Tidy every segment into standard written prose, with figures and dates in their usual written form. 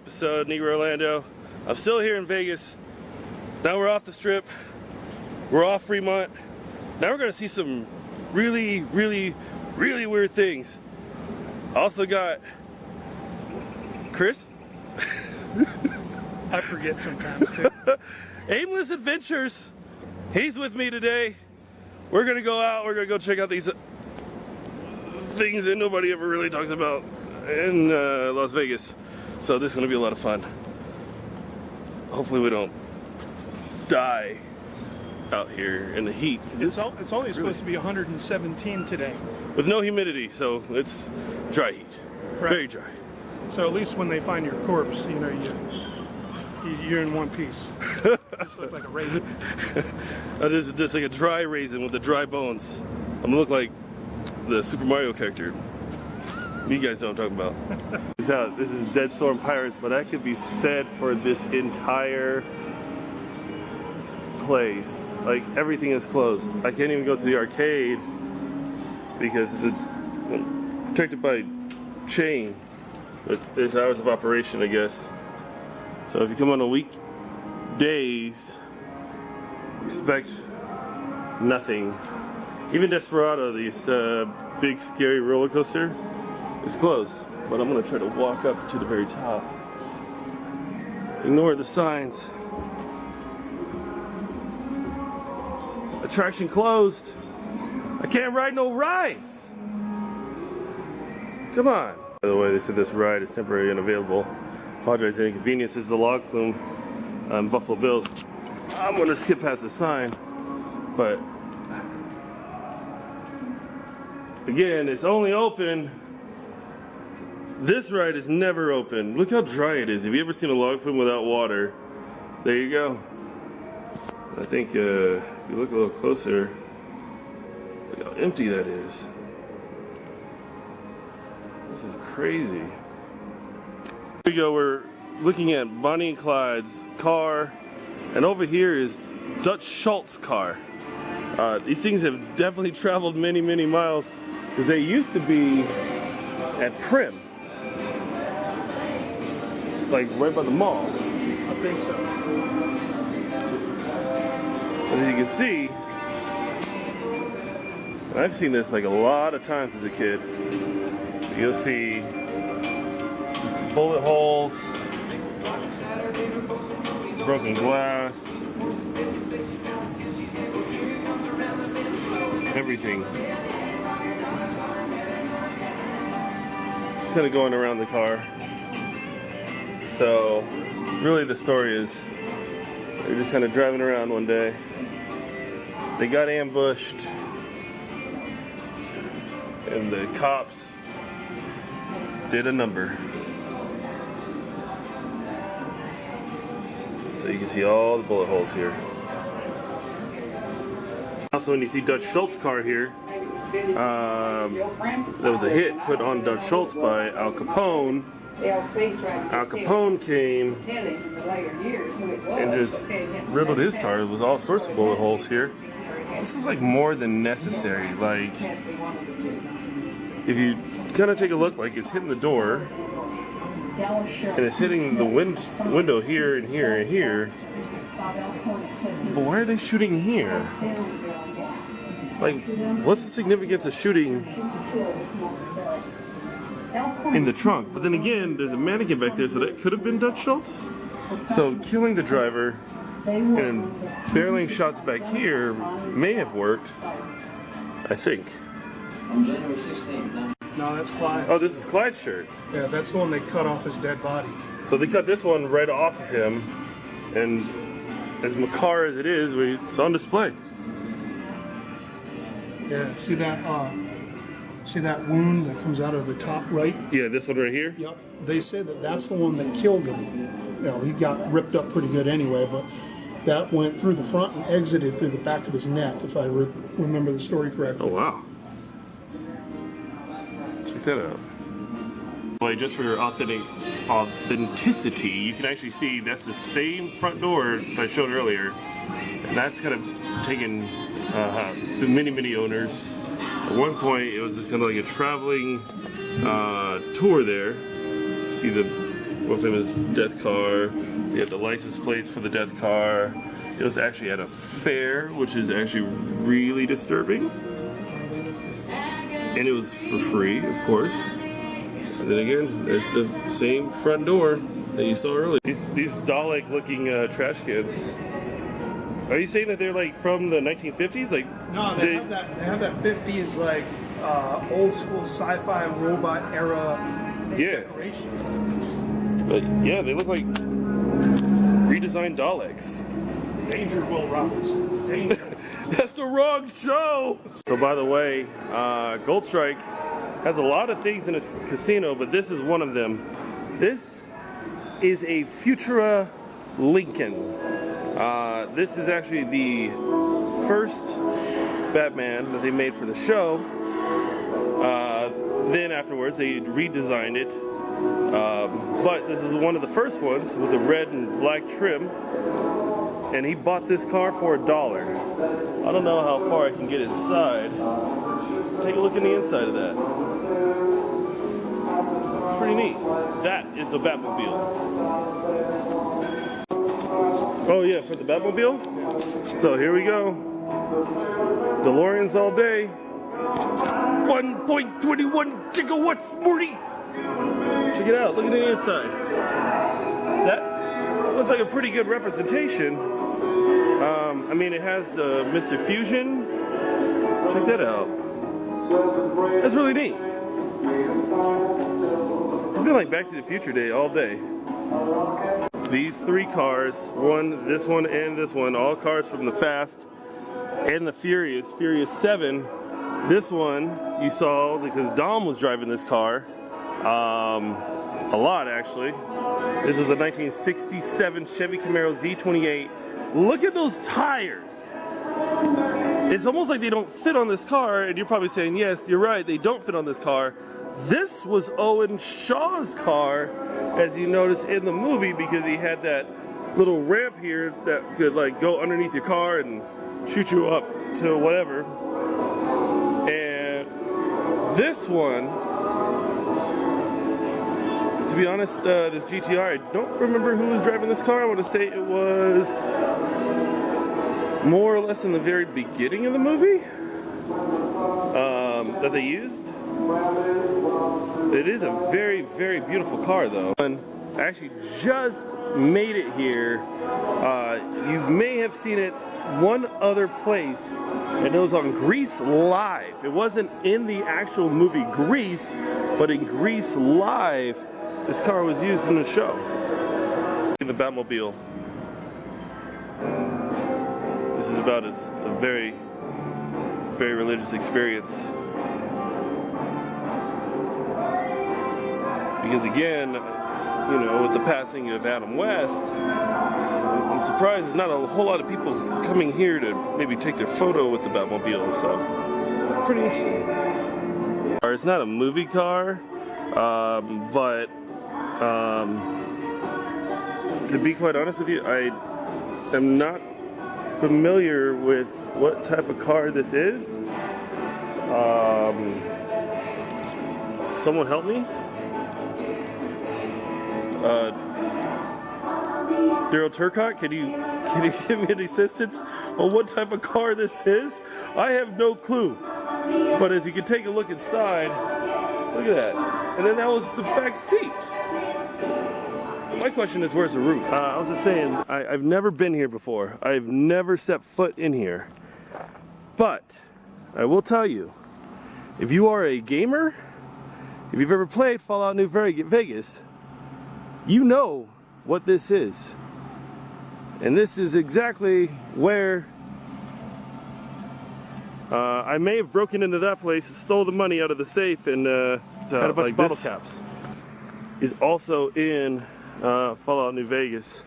episode of Negrorlando. I'm still here in Vegas. Now we're off the Strip. We're off Fremont. Now we're gonna see some really weird things. Also got Chris. I forget sometimes too. Aimless Adventures. He's with me today. We're gonna go out. We're gonna go check out these things that nobody ever really talks about in Las Vegas. So this is gonna be a lot of fun. Hopefully we don't die out here in the heat. It's only supposed to be 117 today. With no humidity, so it's dry heat. Right. Very dry. So at least when they find your corpse, you know, you're in one piece. You just look like a raisin. That is just like a dry raisin with the dry bones. I'm gonna look like the Super Mario character. You guys know what I'm talking about. This is Dead Storm Pirates, but that could be said for this entire place. Like, everything is closed. I can't even go to the arcade because it's protected by chain. But there's hours of operation, I guess. So if you come on a weekdays, expect nothing. Even Desperado, this big scary roller coaster, is closed. But I'm gonna try to walk up to the very top. Ignore the signs. Attraction closed. I can't ride no rides. Come on. By the way, they said this ride is temporarily unavailable. Apologize for the inconvenience. This is the log flume on Buffalo Bills. I'm gonna skip past the sign, but again, it's only open. This ride is never open. Look how dry it is. Have you ever seen a log flume without water? There you go. I think if you look a little closer, look how empty that is. This is crazy. Here we go, we're looking at Bonnie and Clyde's car, and over here is Dutch Schultz's car. These things have definitely traveled many miles, because they used to be at Prim. Like right by the mall. I think so. As you can see, I've seen this like a lot of times as a kid. You'll see just bullet holes, broken glass, everything. Just kind of going around the car. So, really the story is, they're just kind of driving around one day. They got ambushed, and the cops did a number. So you can see all the bullet holes here. Also, when you see Dutch Schultz's car here, there was a hit put on Dutch Schultz by Al Capone. Al Capone came and just riddled his car with all sorts of bullet holes here. This is like more than necessary. Like, if you kind of take a look, like it's hitting the door, and it's hitting the window here and here and here. But why are they shooting here? Like, what's the significance of shooting in the trunk? But then again, there's a mannequin back there, so that could have been Dutch Schultz. So killing the driver and barreling shots back here may have worked, I think. On January 16th. No, that's Clyde's. Oh, this is Clyde's shirt. Yeah, that's the one they cut off his dead body. So they cut this one right off of him, and as macabre as it is, it's on display. Yeah, see that wound that comes out of the top right? Yeah, this one right here? Yep. They said that that's the one that killed him. You know, he got ripped up pretty good anyway, but that went through the front and exited through the back of his neck, if I remember the story correctly. Oh, wow. Check that out. Well, just for authenticity, you can actually see that's the same front door that I showed earlier. And that's kind of taken the many owners. At one point, it was just kind of like a traveling tour there. See the world famous death car. They have the license plates for the death car. It was actually at a fair, which is actually really disturbing. And it was for free, of course. And then again, there's the same front door that you saw earlier. These Dalek-looking trash cans. Are you saying that they're like from the 1950s? Like No, they have that 50s like old school sci-fi robot era decoration. But yeah, they look like redesigned Daleks. Danger, Will Robinson. Danger. That's the wrong show! So by the way, Gold Strike has a lot of things in a casino, but this is one of them. This is a Futura Lincoln. This is actually the first Batman that they made for the show. Then afterwards they redesigned it. But this is one of the first ones with a red and black trim. And he bought this car for $1. I don't know how far I can get inside. Take a look in the inside of that. It's pretty neat. That is the Batmobile. Oh yeah, for the Batmobile? So here we go. DeLoreans all day. 1.21 gigawatts, Morty! Check it out, look at the inside. That looks like a pretty good representation. I mean, it has the Mr. Fusion. Check that out. That's really neat. It's been like Back to the Future Day all day. These three cars, this one, and this one, all cars from the Fast and the Furious 7. This one you saw because Dom was driving this car a lot actually. This was a 1967 Chevy Camaro Z28. Look at those tires. It's almost like they don't fit on this car, and you're probably saying, yes, you're right, they don't fit on this car. This was Owen Shaw's car, as you notice in the movie, because he had that little ramp here that could like go underneath your car and shoot you up to whatever. And this one, to be honest, this GTR, I don't remember who was driving this car. I want to say it was more or less in the very beginning of the movie that they used. It is a very, very beautiful car though. And I actually just made it here. You may have seen it one other place, and it was on Grease Live. It wasn't in the actual movie Grease, but in Grease Live, this car was used in the show. In the Batmobile. This is about a very, very religious experience. Because again, you know, with the passing of Adam West, I'm surprised there's not a whole lot of people coming here to maybe take their photo with the Batmobile, so pretty interesting. It's not a movie car, but to be quite honest with you, I am not familiar with what type of car this is. Someone help me? Daryl Turcotte, can you give me an assistance on what type of car this is? I have no clue. But as you can take a look inside, look at that. And then that was the back seat. My question is, where's the roof? I was just saying, I've never been here before. I've never set foot in here. But I will tell you, if you are a gamer, if you've ever played Fallout New Vegas, you know what this is. And this is exactly where I may have broken into that place, stole the money out of the safe, and had a bunch of bottle caps. Is also in Fallout New Vegas.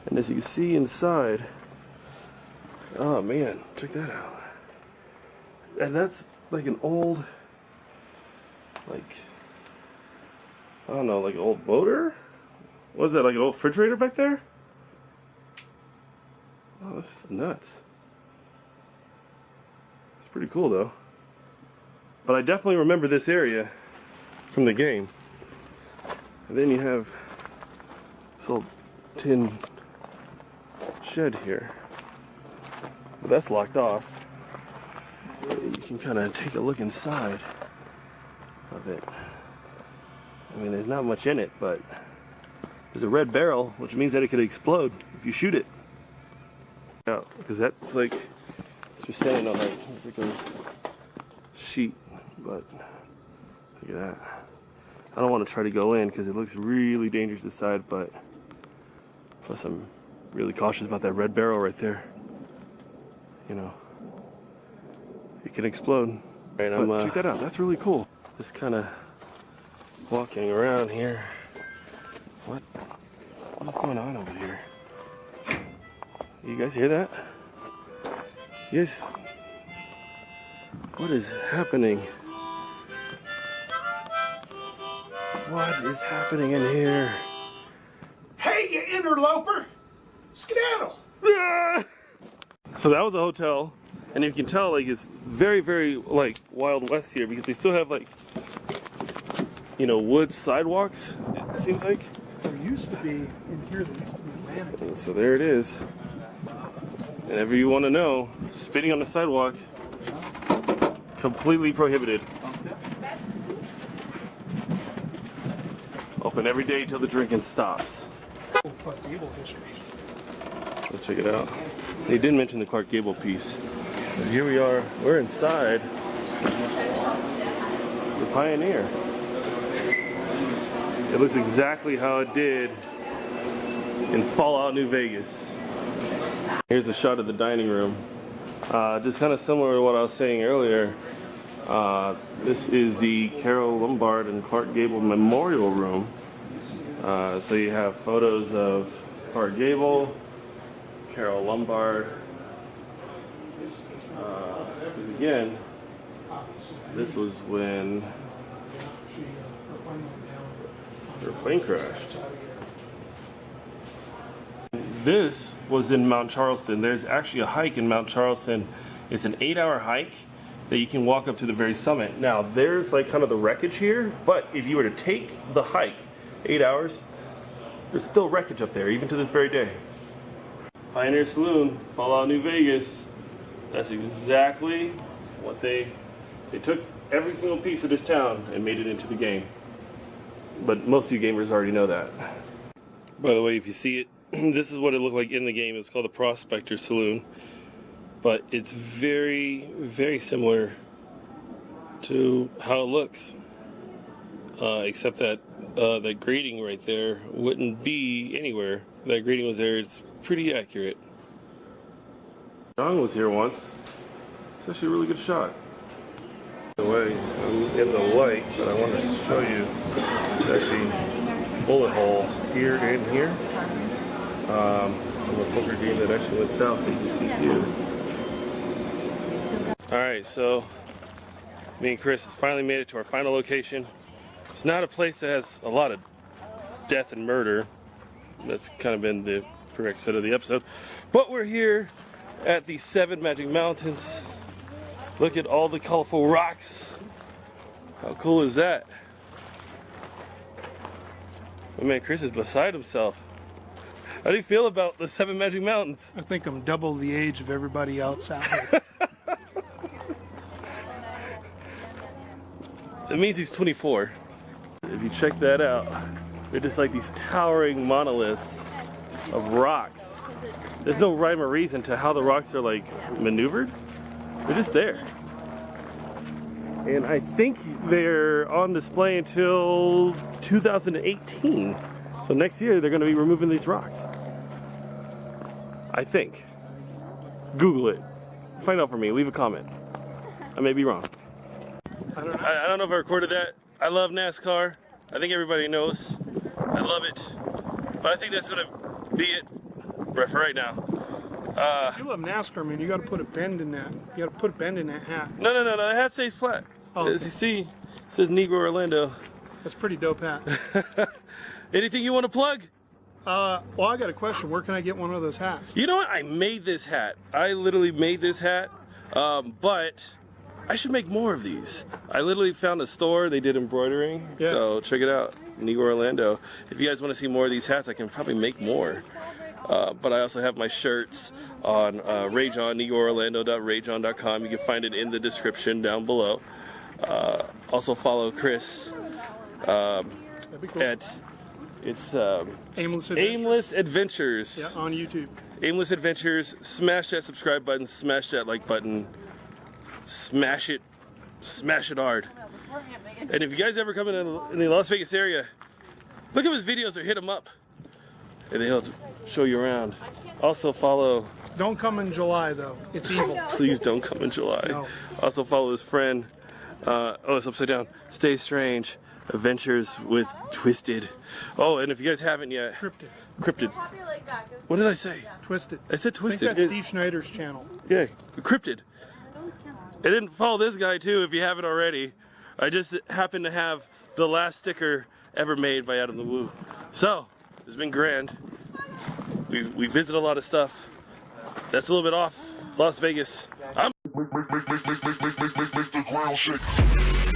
And as you can see inside, oh man, check that out. And that's like an old, like, I don't know, like an old motor? What is that, like an old refrigerator back there? Oh, this is nuts. It's pretty cool though. But I definitely remember this area from the game. And then you have this old tin shed here. But that's locked off. You can kind of take a look inside of it. I mean, there's not much in it, but there's a red barrel, which means that it could explode if you shoot it. Yeah, because that's like, it's just standing on like, it's like a sheet, but look at that. I don't want to try to go in because it looks really dangerous inside, but plus I'm really cautious about that red barrel right there. You know, it can explode. Right, check that out. That's really cool. Just kind of walking around here. What is going on over here? You guys hear that? Yes. What is happening? What is happening in here? Hey, you interloper! Skedaddle! So that was a hotel, and you can tell like it's very, very like Wild West here because they still have like, you know, wood sidewalks. It seems like. There used to be in here. There used to be a mannequin. And so there it is. And whatever you want to know, spitting on the sidewalk, completely prohibited. Open every day till the drinking stops. Plus Gable history. Let's check it out. They did mention the Clark Gable piece. But here we are. We're inside the Pioneer. It looks exactly how it did in Fallout New Vegas. Here's a shot of the dining room. Just kind of similar to what I was saying earlier. This is the Carole Lombard and Clark Gable Memorial Room. So you have photos of Clark Gable, Carole Lombard. Because again, this was when her plane crashed. This was in Mount Charleston. There's actually a hike in Mount Charleston. It's an 8-hour hike that you can walk up to the very summit. Now there's like kind of the wreckage here, but if you were to take the hike 8 hours, there's still wreckage up there even to this very day. Pioneer Saloon, Fallout New Vegas. That's exactly what they took every single piece of this town and made it into the game. But most of you gamers already know that. By the way, if you see it, this is what it looked like in the game. It's called the Prospector Saloon. But it's very, very similar to how it looks. Except that that grading right there wouldn't be anywhere. That grading was there. It's pretty accurate. Shawn was here once. It's actually a really good shot. By the way, I'm in the light, but I want to show you. There's actually bullet holes here and here. On the poker game that actually went south that you can see here. Alright, so me and Chris has finally made it to our final location. It's not a place that has a lot of death and murder. That's kind of been the prerequisite of the episode. But we're here at the 7 Magic Mountains. Look at all the colorful rocks. How cool is that? My man Chris is beside himself. How do you feel about the 7 Magic Mountains? I think I'm double the age of everybody else out here. It means he's 24. If you check that out, they're just like these towering monoliths of rocks. There's no rhyme or reason to how the rocks are like maneuvered. They're just there. And I think they're on display until 2018. So next year they're going to be removing these rocks. I think. Google it. Find out for me. Leave a comment. I may be wrong. I don't know if I recorded that. I love NASCAR. I think everybody knows. I love it. But I think that's going to be it for right now. If you love NASCAR, man, you got to put a bend in that. You got to put a bend in that hat. No. The hat stays flat. Oh, as you see, it says Negrorlando. That's a pretty dope hat. Anything you want to plug? Well, I got a question. Where can I get one of those hats? You know what? I made this hat. I literally made this hat. But I should make more of these. I literally found a store, they did embroidering, Yeah. so check it out, Negrorlando. If you guys want to see more of these hats, I can probably make more. But I also have my shirts on Rageon, negrorlando.rageon.com. You can find it in the description down below. Also follow Chris That'd be cool. at Aimless Adventures. Aimless Adventures. Yeah, on YouTube. Aimless Adventures. Smash that subscribe button, smash that like button, smash it hard. And if you guys ever come in the Las Vegas area, look at his videos or hit him up, and he'll show you around. Also follow. Don't come in July though. It's evil. Please don't come in July. No. Also follow his friend. Oh, it's upside down. Stay Strange. Adventures with Twisted. Oh, and if you guys haven't yet, Cryptid. What did I say? Twisted. I said I Twisted. think that's Dee Schneider's channel. Yeah, Cryptid. And then follow this guy too if you haven't already. I just happen to have the last sticker ever made by Adam the Woo. So, it's been grand. We visit a lot of stuff. That's a little bit off Las Vegas. I'm Make the ground shake.